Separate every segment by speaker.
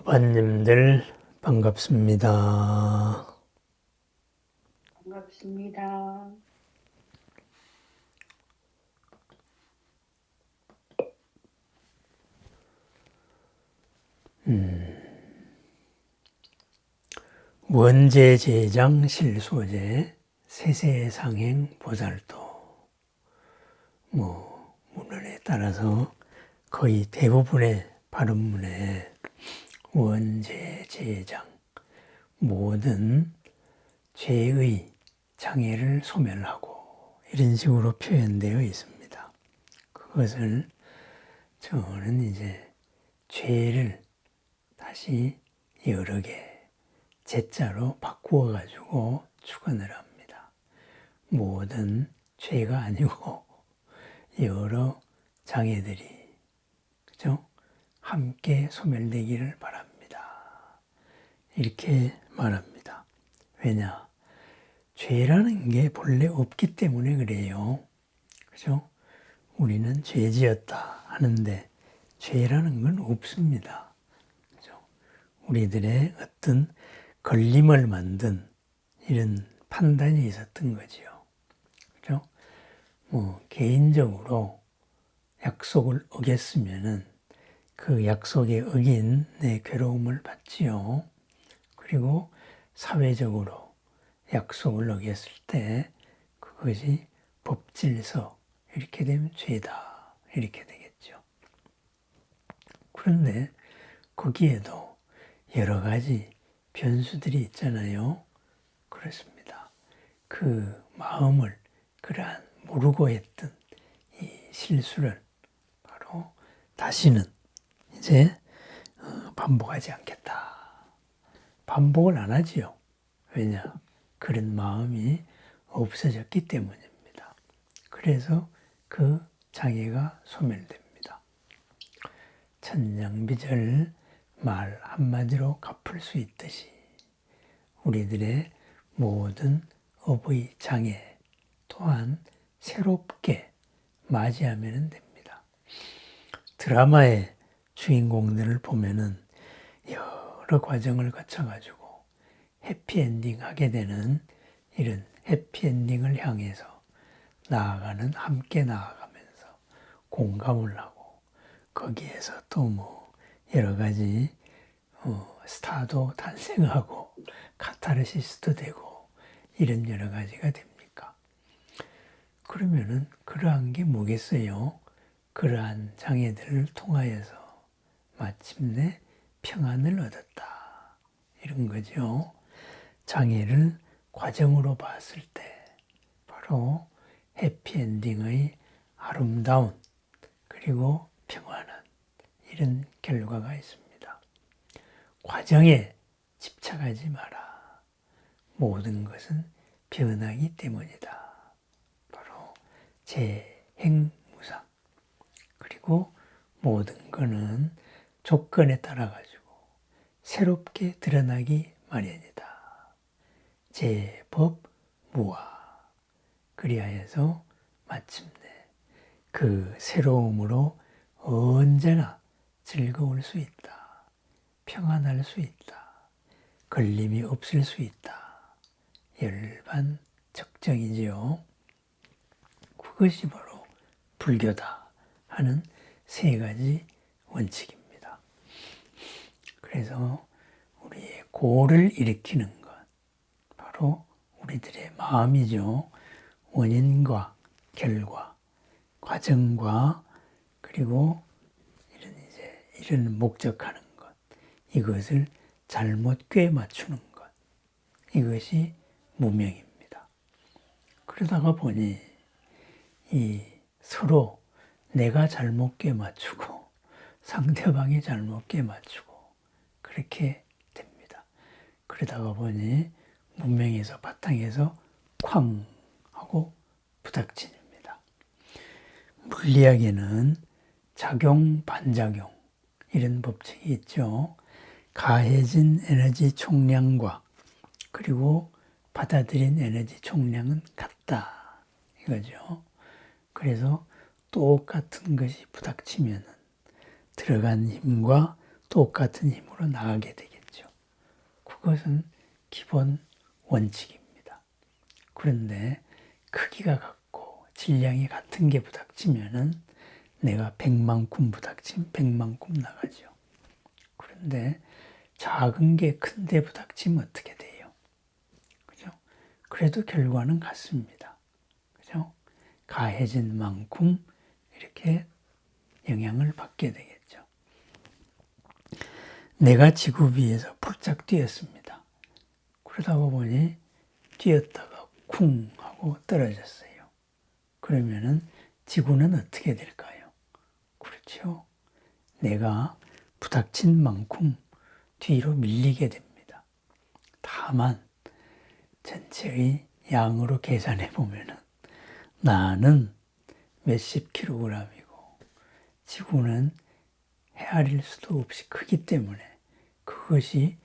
Speaker 1: 어반님들 반갑습니다.
Speaker 2: 반갑습니다.
Speaker 1: 원제제장 실소제 세세상행 보살도 문헌에 따라서 거의 대부분의 발음문에 원제제장 모든 죄의 장애를 소멸하고 이런 식으로 표현되어 있습니다. 그것을 저는 이제 죄를 다시 여러 개 제자로 바꾸어 가지고 축언을 합니다. 모든 죄가 아니고 여러 장애들이 그죠? 함께 소멸되기를 바랍니다. 이렇게 말합니다. 왜냐? 죄라는 게 본래 없기 때문에 그래요. 그죠? 우리는 죄지었다 하는데 죄라는 건 없습니다. 그죠? 우리들의 어떤 걸림을 만든 이런 판단이 있었던 거지요. 그죠? 개인적으로 약속을 어겼으면은 그 약속에 어긴 내 괴로움을 받지요. 그리고 사회적으로 약속을 어겼을 때 그것이 법질서 이렇게 되면 죄다 이렇게 되겠죠. 그런데 거기에도 여러 가지 변수들이 있잖아요. 그렇습니다. 그 마음을 그러한 모르고 했던 이 실수를 바로 다시는 이제 반복하지 않겠다. 반복을 안 하지요. 왜냐? 그런 마음이 없어졌기 때문입니다. 그래서 그 장애가 소멸됩니다. 천냥비절 말 한마디로 갚을 수 있듯이 우리들의 모든 업의 장애 또한 새롭게 맞이하면 됩니다. 드라마의 주인공들을 보면은 여러 과정을 거쳐가지고 해피엔딩 하게 되는 이런 해피엔딩을 향해서 나아가는 함께 나아가면서 공감을 하고 거기에서 또 여러 가지 스타도 탄생하고 카타르시스도 되고 이런 여러 가지가 됩니까? 그러면은 그러한 게 뭐겠어요? 그러한 장애들을 통하여서 마침내 평안을 얻었다. 이런 거죠. 장애를 과정으로 봤을 때 바로 해피엔딩의 아름다운 그리고 평안한 이런 결과가 있습니다. 과정에 집착하지 마라. 모든 것은 변하기 때문이다. 바로 재행무상. 그리고 모든 것은 조건에 따라 가지고 새롭게 드러나기 마련이다. 재법무화. 그리하여서 마침내 그 새로움으로 언제나 즐거울 수 있다. 평안할 수 있다. 걸림이 없을 수 있다. 열반적정이지요. 그것이 바로 불교다 하는 세 가지 원칙입니다. 그래서 우리의 고를 일으키는 것, 바로 우리들의 마음이죠. 원인과 결과, 과정과 그리고 이런 목적하는 것, 이것을 잘못 꿰 맞추는 것, 이것이 무명입니다. 그러다가 보니 이 서로 내가 잘못 꿰 맞추고 상대방이 잘못 꿰 맞추고 그렇게 됩니다. 그러다가 보니 문명에서 바탕에서 쾅 하고 부닥칩니다. 물리학에는 작용, 반작용 이런 법칙이 있죠. 가해진 에너지 총량과 그리고 받아들인 에너지 총량은 같다 이거죠. 그래서 똑같은 것이 부닥치면 들어간 힘과 똑같은 힘으로 나가게 되겠죠. 그것은 기본 원칙입니다. 그런데 크기가 같고 질량이 같은 게 부닥치면은 내가 100만큼 부닥치면 100만큼 나가죠. 그런데 작은 게 큰데 부닥치면 어떻게 돼요? 그죠? 그래도 결과는 같습니다. 그죠? 가해진 만큼 이렇게 영향을 받게 되겠죠. 내가 지구 위에서 풀짝 뛰었습니다. 그러다가 보니 뛰었다가 쿵 하고 떨어졌어요. 그러면은 지구는 어떻게 될까요? 그렇죠. 내가 부닥친 만큼 뒤로 밀리게 됩니다. 다만 전체의 양으로 계산해 보면은 나는 몇십 킬로그램이고 지구는 헤아릴 수도 없이 크기 때문에 그것이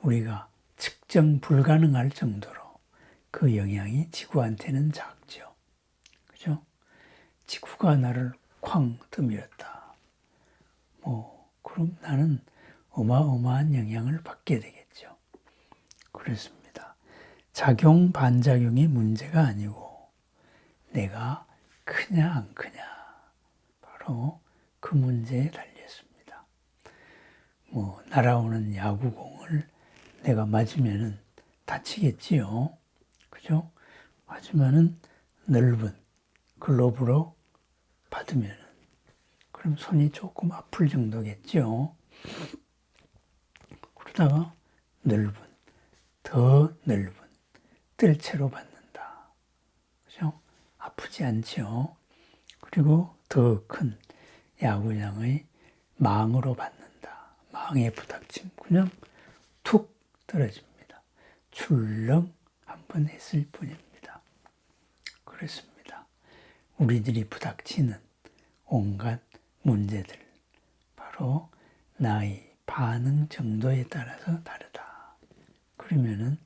Speaker 1: 우리가 측정 불가능할 정도로 그 영향이 지구한테는 작죠. 그죠? 지구가 나를 쾅 떠밀었다. 그럼 나는 어마어마한 영향을 받게 되겠죠. 그렇습니다. 작용, 반작용이 문제가 아니고 내가 크냐 안 크냐 바로 그 문제에 달렸습니다. 날아오는 야구공을 내가 맞으면은 다치겠지요. 그죠? 하지만은 넓은 글로브로 받으면은 그럼 손이 조금 아플 정도겠죠. 그러다가 더 넓은 뜰채로 받는다. 그죠? 아프지 않죠. 그리고 더 큰 야구장의 망으로 받는다. 망에 부닥치면 그냥 툭 떨어집니다. 출렁 한번 했을 뿐입니다. 그렇습니다. 우리들이 부닥치는 온갖 문제들, 바로 나의 반응 정도에 따라서 다르다. 그러면은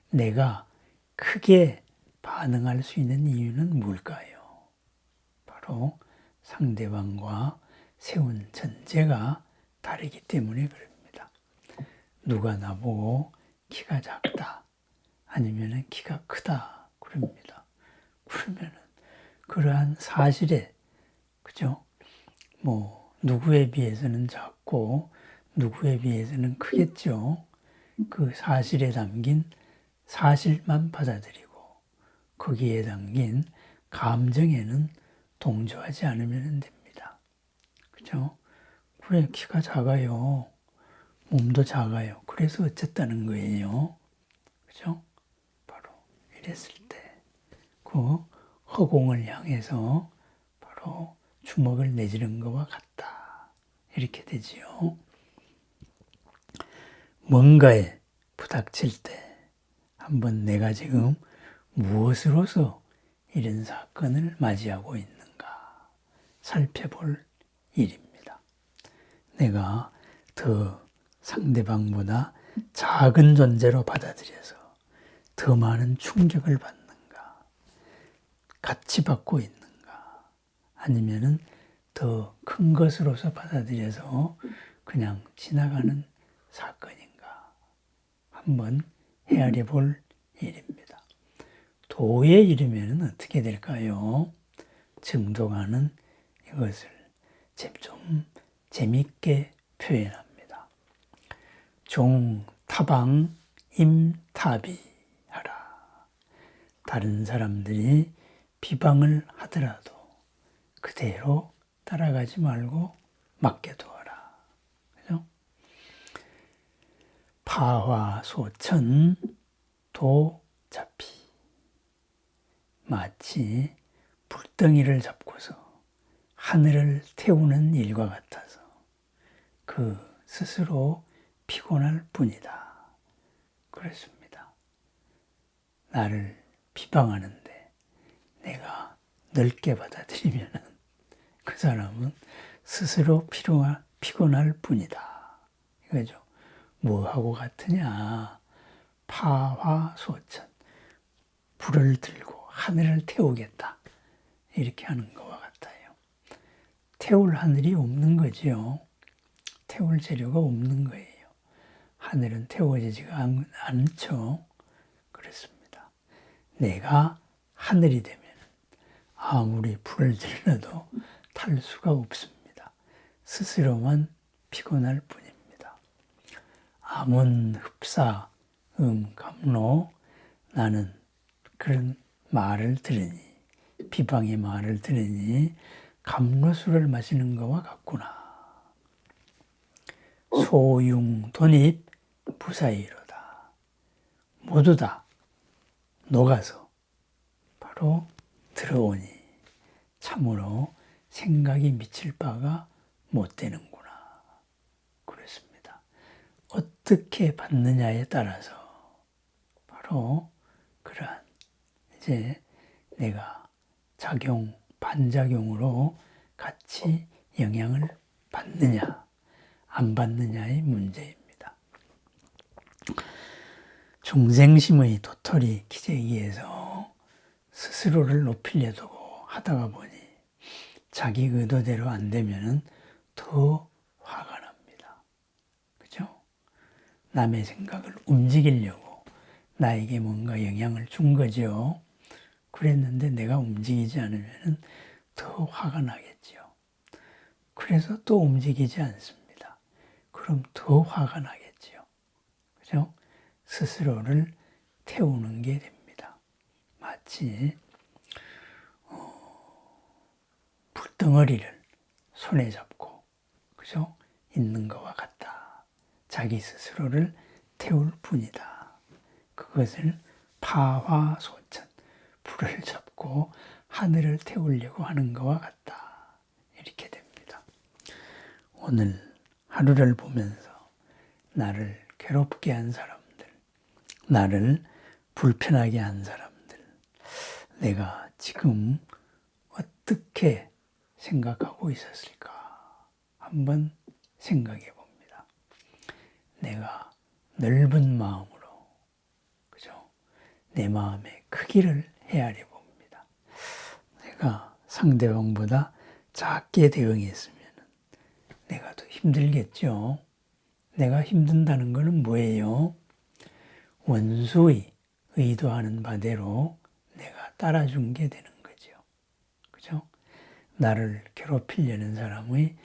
Speaker 1: 내가 크게 반응할 수 있는 이유는 뭘까요? 바로 상대방과 세운 전제가 다르기 때문에 그럽니다. 누가 나보고 키가 작다, 아니면 키가 크다, 그럽니다. 그러면은 그러한 사실에, 그죠? 누구에 비해서는 작고 누구에 비해서는 크겠죠. 그 사실에 담긴 사실만 받아들이고 거기에 담긴 감정에는 동조하지 않으면 됩니다. 그죠? 그래, 키가 작아요. 몸도 작아요. 그래서 어쨌다는 거예요. 그죠? 바로 이랬을 때 그 허공을 향해서 바로 주먹을 내지른 것과 같다. 이렇게 되지요. 뭔가에 부닥칠 때 한번 내가 지금 무엇으로서 이런 사건을 맞이하고 있는가 살펴볼 일입니다. 내가 더 상대방보다 작은 존재로 받아들여서 더 많은 충격을 받는가, 같이 받고 있는가, 아니면은 더 큰 것으로서 받아들여서 그냥 지나가는 사건인가 한번 헤아려 볼 일입니다. 도에 이르면 어떻게 될까요? 증도가는 이것을 좀 재밌게 표현합니다. 종타방 임타비 하라. 다른 사람들이 비방을 하더라도 그대로 따라가지 말고 맡겨두어라. 그죠? 파화소천 도잡히. 마치 불덩이를 잡고서 하늘을 태우는 일과 같아서 그 스스로 피곤할 뿐이다. 그렇습니다. 나를 비방하는데 내가 넓게 받아들이면 그 사람은 스스로 피곤할 뿐이다. 이거죠. 뭐하고 같으냐. 파화소천. 불을 들고 하늘을 태우겠다. 이렇게 하는 것과 같아요. 태울 하늘이 없는 거지요. 태울 재료가 없는 거예요. 하늘은 태워지지가 않죠. 그렇습니다. 내가 하늘이 되면 아무리 불을 질러도 탈 수가 없습니다. 스스로만 피곤할 뿐입니다. 암은 흡사, 감로. 나는 그런 말을 들으니, 비방의 말을 들으니 감로수를 마시는 것과 같구나. 소융 돈입 부사이로다. 모두 다 녹아서 바로 들어오니 참으로 생각이 미칠 바가 못 되는구나. 그렇습니다. 어떻게 받느냐에 따라서 바로 그러한 이제 내가 작용, 반작용으로 같이 영향을 받느냐, 안 받느냐의 문제입니다. 중생심의 도토리 기재기에서 스스로를 높이려고 하다가 보니 자기 의도대로 안 되면은 더 화가 납니다. 그죠? 남의 생각을 움직이려고 나에게 뭔가 영향을 준 거죠. 그랬는데 내가 움직이지 않으면은 더 화가 나겠죠. 그래서 또 움직이지 않습니다. 그럼 더 화가 나겠죠. 그죠? 스스로를 태우는 게 됩니다. 마치 불덩어리를 손에 잡고 그죠? 있는 것과 같다. 자기 스스로를 태울 뿐이다. 그것을 파화소천, 불을 잡고 하늘을 태우려고 하는 것과 같다. 이렇게 됩니다. 오늘 하루를 보면서 나를 괴롭게 한 사람들, 나를 불편하게 한 사람들, 내가 지금 어떻게 생각하고 있었을까? 한번 생각해 봅니다. 내가 넓은 마음으로, 그죠? 내 마음의 크기를 헤아려 봅니다. 내가 상대방보다 작게 대응했으면 내가 더 힘들겠죠. 내가 힘든다는 것은 뭐예요? 원수의 의도하는 바대로 내가 따라준 게 되는 거죠. 그죠? 나를 괴롭히려는 사람의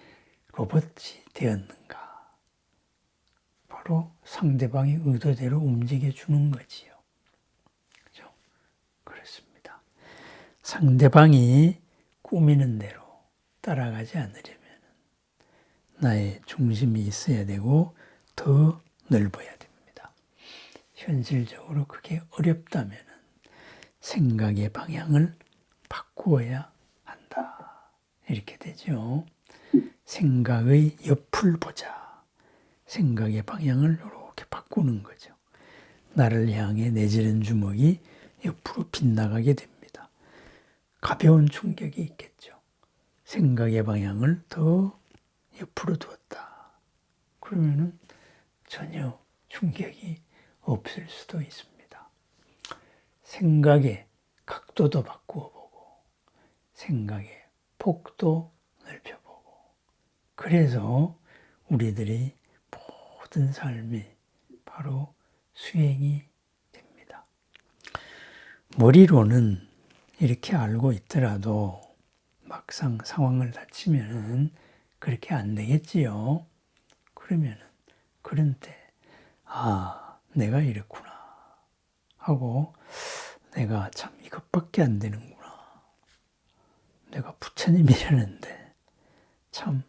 Speaker 1: 로봇이 되었는가? 바로 상대방의 의도대로 움직여주는 거지요. 그죠? 그렇습니다. 상대방이 꾸미는 대로 따라가지 않으려면 나의 중심이 있어야 되고 더 넓어야 됩니다. 현실적으로 그게 어렵다면 생각의 방향을 바꾸어야 한다. 이렇게 되죠. 생각의 옆을 보자. 생각의 방향을 이렇게 바꾸는 거죠. 나를 향해 내지른 주먹이 옆으로 빗나가게 됩니다. 가벼운 충격이 있겠죠. 생각의 방향을 더 옆으로 두었다. 그러면은 전혀 충격이 없을 수도 있습니다. 생각의 각도도 바꾸어 보고, 생각의 폭도 넓혀보고, 그래서 우리들이 모든 삶이 바로 수행이 됩니다. 머리로는 이렇게 알고 있더라도 막상 상황을 닥치면은 그렇게 안 되겠지요. 그러면은 그런 때 내가 이랬구나 하고 내가 참 이것밖에 안 되는구나. 내가 부처님이라는데 참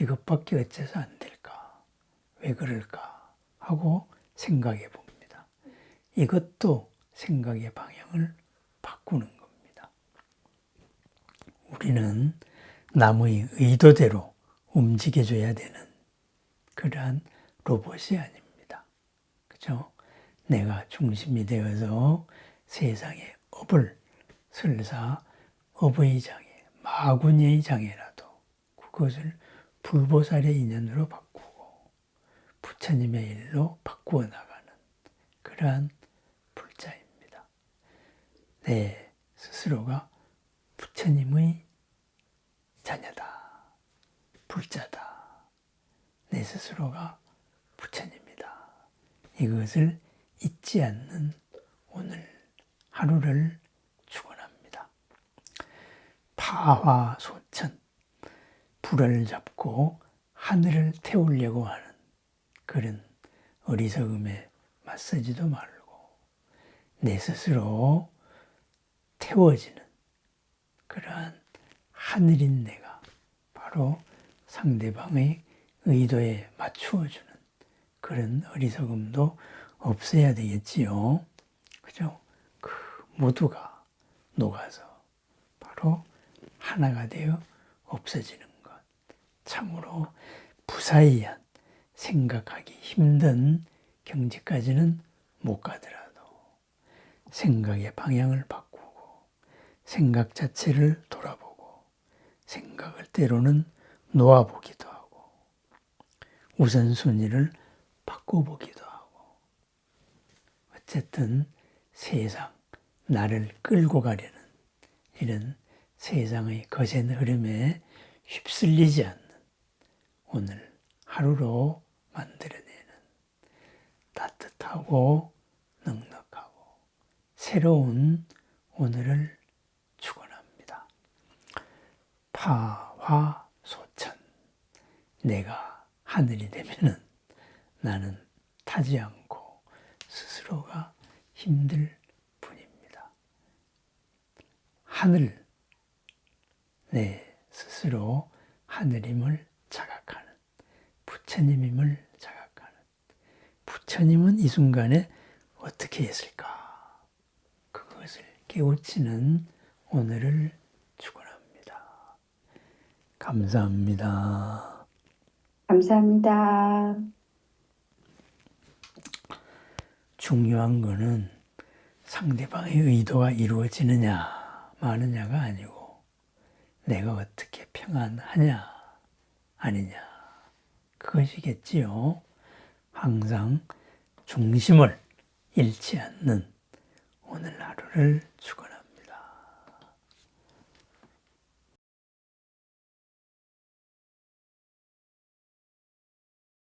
Speaker 1: 이것밖에 어째서 안 될까? 왜 그럴까? 하고 생각해 봅니다. 이것도 생각의 방향을 바꾸는 겁니다. 우리는 남의 의도대로 움직여줘야 되는 그러한 로봇이 아닙니다. 그죠? 내가 중심이 되어서 세상의 업을 설사 업의 장애, 마군의 장애라도 그것을 불보살의 인연으로 바꾸고 부처님의 일로 바꾸어 나가는 그러한 불자입니다. 내 스스로가 부처님의 자녀다. 불자다. 내 스스로가 부처님이다. 이것을 잊지 않는 오늘 하루를 축원합니다. 파화소천, 불을 잡고 하늘을 태우려고 하는 그런 어리석음에 맞서지도 말고 내 스스로 태워지는 그러한 하늘인 내가 바로 상대방의 의도에 맞추어주는 그런 어리석음도 없어야 되겠지요. 그죠? 그 모두가 녹아서 바로 하나가 되어 없어지는 것. 참으로 부사의한 생각하기 힘든 경지까지는 못 가더라도 생각의 방향을 바꾸고 생각 자체를 돌아보고 생각을 때로는 놓아보기도 하고 우선순위를 바꿔보기도 하고 어쨌든 세상, 나를 끌고 가려는 이런 세상의 거센 흐름에 휩쓸리지 않는 오늘 하루로 만들어내는 따뜻하고 넉넉하고 새로운 오늘을 축원합니다. 파화소천, 내가 하늘이 되면은 나는 타지 않고 스스로가 힘들 뿐입니다. 하늘, 내 스스로 하늘임을 자각하는 부처님임을 자각하는 부처님은 이 순간에 어떻게 했을까? 그것을 깨우치는 오늘을 축원합니다. 감사합니다.
Speaker 2: 감사합니다.
Speaker 1: 중요한 거는 상대방의 의도가 이루어지느냐 마느냐가 아니고 내가 어떻게 평안하냐 아니냐 그것이겠지요. 항상 중심을 잃지 않는 오늘 하루를 축원합니다.